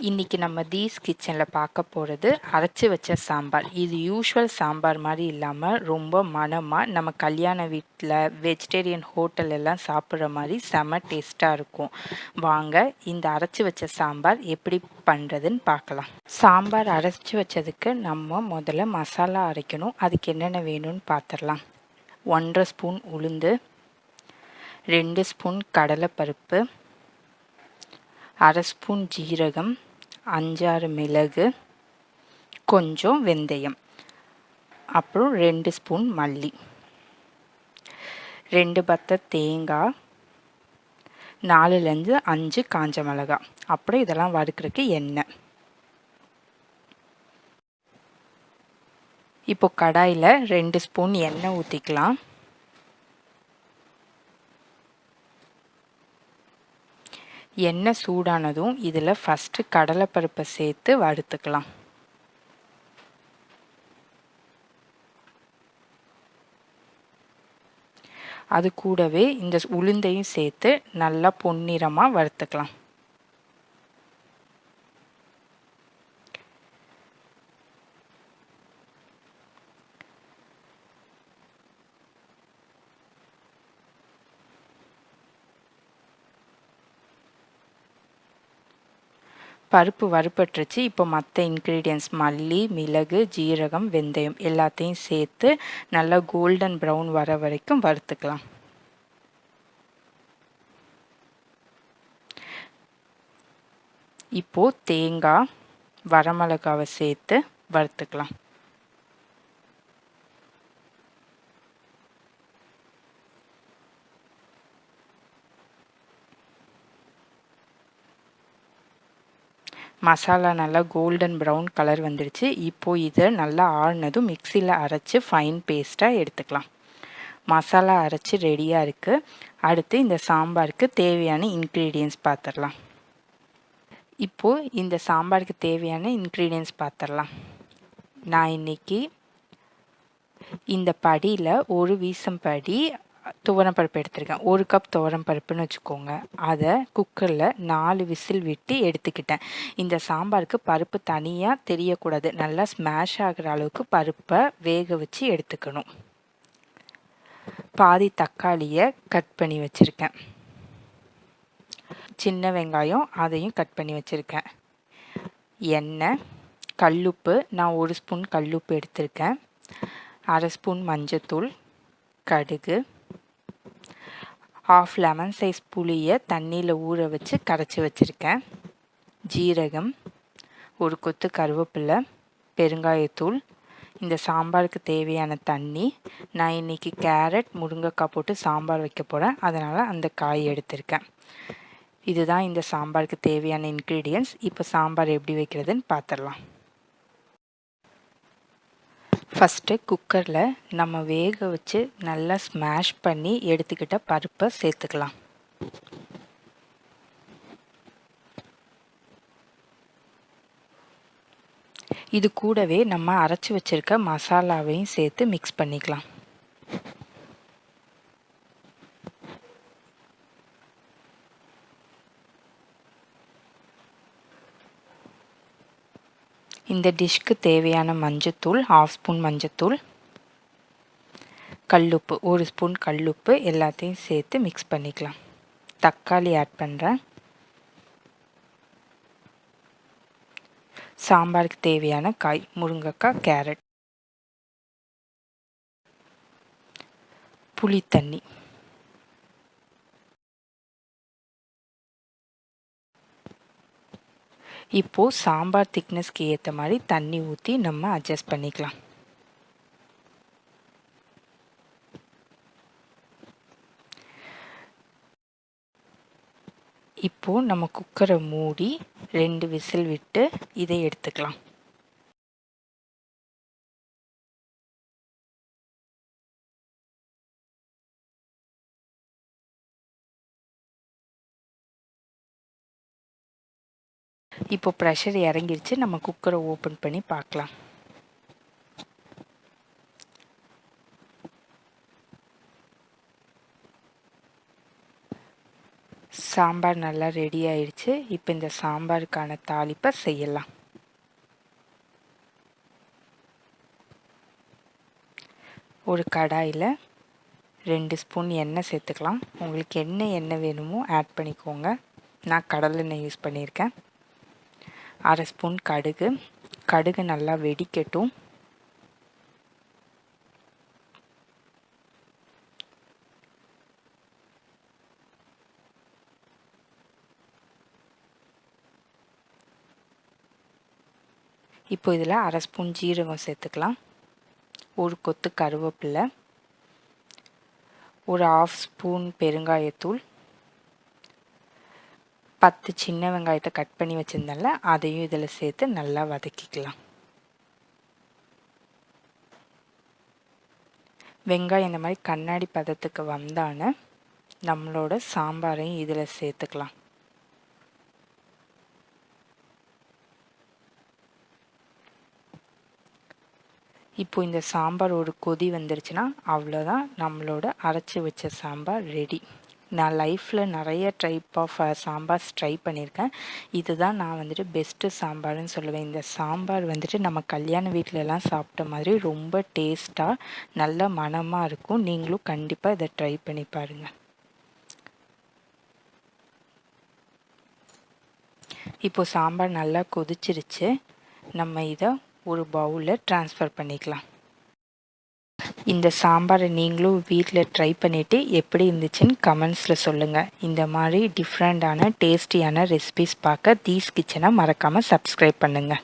இன்றைக்கி நம்ம தீஸ் கிச்சனில் பார்க்க போகிறது அரைச்சி வச்ச சாம்பார். இது யூஷுவல் சாம்பார் மாதிரி இல்லாமல் ரொம்ப மணமாக நம்ம கல்யாண வீட்டில் வெஜிடேரியன் ஹோட்டல் எல்லாம் சாப்பிட்ற மாதிரி செம டேஸ்ட்டாக இருக்கும். வாங்க இந்த அரைச்சி வச்ச சாம்பார் எப்படி பண்ணுறதுன்னு பார்க்கலாம். சாம்பார் அரைச்சி வச்சதுக்கு நம்ம முதல்ல மசாலா அரைக்கணும். அதுக்கு என்னென்ன வேணும்னு பார்த்துடலாம். 1.5 ஸ்பூன் உளுந்து, 2 ஸ்பூன் கடலைப்பருப்பு, 1/2 ஸ்பூன் ஜீரகம், 5-6 மிளகு, கொஞ்சம் வெந்தயம், அப்புறம் 2 ஸ்பூன் மல்லி, 2 பத்தை தேங்காய், 4லேருந்து 5 காஞ்ச மிளகாய், அப்புறம் இதெல்லாம் வறுக்கிறதுக்கு எண்ணெய். இப்போ கடாயில் 2 ஸ்பூன் எண்ணெய் ஊற்றிக்கலாம். எண்ணெய் சூடானதும் இதில் ஃபஸ்ட்டு கடலைப்பருப்பை சேர்த்து வறுத்துக்கலாம். அது கூடவே இந்த உளுந்தையும் சேர்த்து நல்லா பொன்னிறமாக வறுத்துக்கலாம். பருப்பு வறுபட்டுருச்சு. இப்போ மற்ற இன்க்ரீடியன்ட்ஸ் மல்லி, மிளகு, ஜீரகம், வெந்தயம் எல்லாத்தையும் சேர்த்து நல்லா கோல்டன் ப்ரௌன் வர வரைக்கும் வறுத்துக்கலாம். இப்போது தேங்காய், வரமிளகாவை சேர்த்து வறுத்துக்கலாம். மசாலா நல்லா கோல்டன் ப்ரௌன் கலர் வந்துடுச்சு. இப்போது இதை நல்லா ஆறுனதும் மிக்சியில் அரைச்சி ஃபைன் பேஸ்ட்டாக எடுத்துக்கலாம். மசாலா அரைச்சி ரெடியாக இருக்குது. அடுத்து இந்த சாம்பாருக்கு தேவையான இன்க்ரீடியன்ட்ஸ் பார்த்துடலாம். இப்போது இந்த சாம்பாருக்கு தேவையான இன்க்ரீடியன்ட்ஸ் பார்த்துடலாம். நான் இன்றைக்கி இந்த படியில் ஒரு வீசம்படி துவரம்பருப்பு எடுத்திருக்கேன். 1 கப் துவரம்பருப்புன்னு வச்சுக்கோங்க. அதை குக்கரில் 4 விசில் விட்டு எடுத்துக்கிட்டேன். இந்த சாம்பாருக்கு பருப்பு தனியாக தெரியக்கூடாது. நல்லா ஸ்மாஷ் ஆகிற அளவுக்கு பருப்பை வேக வச்சு எடுத்துக்கணும். பாதி தக்காளியை கட் பண்ணி வச்சுருக்கேன். சின்ன வெங்காயம் அதையும் கட் பண்ணி வச்சுருக்கேன். எண்ணெய், கல்லுப்பு, நான் 1 ஸ்பூன் கல்லுப்பு எடுத்திருக்கேன். 1/2 ஸ்பூன் மஞ்சத்தூள், கடுகு, 1/2 லெமன் சைஸ் புளியை தண்ணியில் ஊற வச்சு கரைச்சி வச்சுருக்கேன். ஜீரகம், 1 கொத்து கருவேப்பிலை, பெருங்காயத்தூள், இந்த சாம்பாருக்கு தேவையான தண்ணி. நான் இன்றைக்கி கேரட், முருங்கைக்காய் போட்டு சாம்பார் வைக்க போகிறேன். அதனால் அந்த காய் எடுத்திருக்கேன். இதுதான் இந்த சாம்பாருக்கு தேவையான இன்க்ரீடியன்ட்ஸ். இப்போ சாம்பார் எப்படி வைக்கிறதுன்னு பார்த்துடலாம். ஃபஸ்ட்டு குக்கரில் நம்ம வேக வச்சு நல்லா ஸ்மாஷ் பண்ணி எடுத்துக்கிட்ட பருப்பை சேர்த்துக்கலாம். இது கூடவே நம்ம அரைச்சி வச்சுருக்க மசாலாவையும் சேர்த்து மிக்ஸ் பண்ணிக்கலாம். இந்த டிஷ்க்கு தேவையான மஞ்சத்தூள் 1/2 ஸ்பூன் மஞ்சத்தூள், கல்லுப்பு 1 ஸ்பூன் கல்லுப்பு எல்லாத்தையும் சேர்த்து மிக்ஸ் பண்ணிக்கலாம். தக்காளி ஆட் பண்ணுறேன். சாம்பாருக்கு தேவையான காய் முருங்கைக்காய், கேரட், புளித்தண்ணி. இப்போது சாம்பார் திக்னஸ்க்கு ஏற்ற மாதிரி தண்ணி ஊற்றி நம்ம அட்ஜஸ்ட் பண்ணிக்கலாம். இப்போது நம்ம குக்கரை மூடி 2 விசில் விட்டு இதை எடுத்துக்கலாம். இப்போ ப்ரெஷர் இறங்கிருச்சு. நம்ம குக்கரை ஓப்பன் பண்ணி பார்க்கலாம். சாம்பார் நல்லா ரெடி ஆயிடுச்சு. இப்போ இந்த சாம்பாருக்கான தாளிப்பை செய்யலாம். ஒரு கடாயில் 2 ஸ்பூன் எண்ணெய் சேர்த்துக்கலாம். உங்களுக்கு என்ன எண்ணெய் வேணுமோ ஆட் பண்ணிக்கோங்க. நான் கடலெண்ணெய் யூஸ் பண்ணியிருக்கேன். 1/2 ஸ்பூன் கடுகு. கடுகு நல்லா வெடிக்கட்டும். இப்போ இதில் 1/2 ஸ்பூன் ஜீரகம் சேர்த்துக்கலாம். ஒரு கொத்து கருவேப்பிலை, ஒரு 1/2 ஸ்பூன் பெருங்காயத்தூள், 10 சின்ன வெங்காயத்தை கட் பண்ணி வச்சுருந்தேன்ல அதையும் இதில் சேர்த்து நல்லா வதக்கிக்கலாம். வெங்காயம் இந்த மாதிரி கண்ணாடி பதத்துக்கு வந்தான நம்மளோட சாம்பாரையும் இதில் சேர்த்துக்கலாம். இப்போ இந்த சாம்பார் ஒரு கொதி வந்துருச்சுன்னா அவ்வளோதான், நம்மளோட அரைச்சி வச்ச சாம்பார் ரெடி. நான் லைஃப்பில் நிறைய டைப் ஆஃப் சாம்பார்ஸ் ட்ரை பண்ணியிருக்கேன். இதுதான் நான் வந்துட்டு பெஸ்ட்டு சாம்பார்னு சொல்லுவேன். இந்த சாம்பார் வந்துட்டு நம்ம கல்யாண வீட்டிலலாம் சாப்பிட்ட மாதிரி ரொம்ப டேஸ்ட்டாக நல்ல மணமாக இருக்கும். நீங்களும் கண்டிப்பாக இதை ட்ரை பண்ணி பாருங்கள். இப்போது சாம்பார் நல்லா கொதிச்சிருச்சு. நம்ம இதை ஒரு பவுலில் ட்ரான்ஸ்ஃபர் பண்ணிக்கலாம். இந்த சாம்பாரை நீங்களும் வீட்டில் ட்ரை பண்ணிவிட்டு எப்படி இருந்துச்சுன்னு கமெண்ட்ஸில் சொல்லுங்கள். இந்த மாதிரி டிஃப்ரெண்ட்டான டேஸ்டியான ரெசிபிஸ் பார்க்க தீஸ் கிச்சனை மறக்காமல் சப்ஸ்கிரைப் பண்ணுங்கள்.